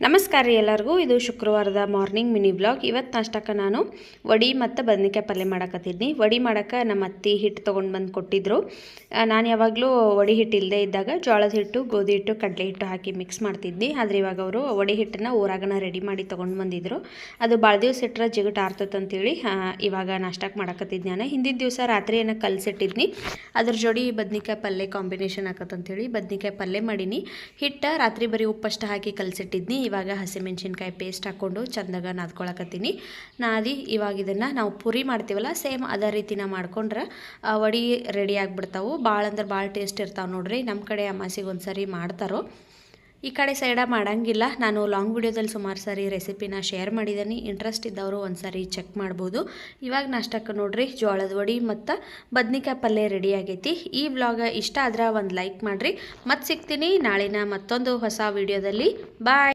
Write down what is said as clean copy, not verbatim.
ನಮಸ್ಕಾರ ರೀ ಎಲ್ಲರಿಗೂ. ಇದು ಶುಕ್ರವಾರದ ಮಾರ್ನಿಂಗ್ ಮಿನಿ ಬ್ಲಾಗ್. ಇವತ್ತು ನಾಷ್ಟಕ್ಕೆ ನಾನು ವಡಿ ಮತ್ತು ಬದನೆಕಾಯಿ ಪಲ್ಯ ಮಾಡಕತ್ತಿದ್ನಿ. ವಡಿ ಮಾಡೋಕ್ಕೆ ನಮ್ಮ ಅತ್ತಿ ಹಿಟ್ಟು ತೊಗೊಂಡು ಬಂದು ಕೊಟ್ಟಿದ್ದರು. ನಾನು ಯಾವಾಗಲೂ ವಡಿ ಹಿಟ್ಟು ಇಲ್ಲದೆ ಇದ್ದಾಗ ಜೋಳದ ಹಿಟ್ಟು, ಗೋಧಿ ಹಿಟ್ಟು, ಕಡಲೆ ಹಿಟ್ಟು ಹಾಕಿ ಮಿಕ್ಸ್ ಮಾಡ್ತಿದ್ನಿ. ಆದರೆ ಇವಾಗ ಅವರು ವಡಿ ಹಿಟ್ಟನ್ನು ಊರಾಗನ ರೆಡಿ ಮಾಡಿ ತೊಗೊಂಡು ಬಂದಿದ್ದರು. ಅದು ಭಾಳ ದಿವಸ ಇಟ್ಟರೆ ಜಿಗಟ್ ಆರ್ತಂತೇಳಿ ಇವಾಗ ನಾಷ್ಟಕ್ಕೆ ಮಾಡಕತ್ತಿದ್ದೆ. ನಾನು ಹಿಂದಿನ ದಿವಸ ರಾತ್ರಿ ಏನೋ ಕಲಸಿಟ್ಟಿದ್ನಿ. ಅದ್ರ ಜೋಡಿ ಬದನೆಕಾಯಿ ಪಲ್ಯ ಕಾಂಬಿನೇಷನ್ ಹಾಕತ್ತಂತೇಳಿ ಬದನೆಕಾಯಿ ಪಲ್ಯ ಮಾಡೀನಿ. ಹಿಟ್ಟು ರಾತ್ರಿ ಬರೀ ಉಪ್ಪಷ್ಟು ಹಾಕಿ ಕಲಸಿಟ್ಟಿದ್ನಿ. ಇವಾಗ ಹಸಿಮೆಣಸಿನ್ಕಾಯಿ ಪೇಸ್ಟ್ ಹಾಕ್ಕೊಂಡು ಚಂದಾಗ ನಾದ್ಕೊಳಕತ್ತೀನಿ. ನಾದಿ ಇವಾಗ ಇದನ್ನು ನಾವು ಪುರಿ ಮಾಡ್ತೀವಲ್ಲ, ಸೇಮ್ ಅದೇ ರೀತಿನ ಮಾಡ್ಕೊಂಡ್ರೆ ವಡಿ ರೆಡಿ ಆಗಿಬಿಡ್ತಾವೆ. ಭಾಳ ಅಂದ್ರೆ ಭಾಳ ಟೇಸ್ಟ್ ಇರ್ತಾವೆ ನೋಡ್ರಿ. ನಮ್ಮ ಕಡೆ ಅಮಾಸಿಗೆ ಒಂದು ಸರಿ ಮಾಡ್ತಾರೋ, ಈ ಕಡೆ ಸೈಡ ಮಾಡೋಂಗಿಲ್ಲ. ನಾನು ಲಾಂಗ್ ವಿಡಿಯೋದಲ್ಲಿ ಸುಮಾರು ಸಾರಿ ರೆಸಿಪಿನ ಶೇರ್ ಮಾಡಿದ್ದೀನಿ. ಇಂಟ್ರೆಸ್ಟ್ ಇದ್ದವರು ಒಂದು ಸಾರಿ ಚೆಕ್ ಮಾಡ್ಬೋದು. ಇವಾಗ ನಾಷ್ಟಕ್ಕೆ ನೋಡ್ರಿ ಜೋಳದ ವಡಿ ಮತ್ತು ಬದ್ನಿಕಾಯಿ ಪಲ್ಯ ರೆಡಿ ಆಗೈತಿ. ಈ ವ್ಲಾಗ್ ಇಷ್ಟ ಆದ್ರೆ ಒಂದು ಲೈಕ್ ಮಾಡಿರಿ. ಮತ್ತೆ ಸಿಗ್ತೀನಿ ನಾಳಿನ ಮತ್ತೊಂದು ಹೊಸ ವಿಡಿಯೋದಲ್ಲಿ. ಬಾಯ್.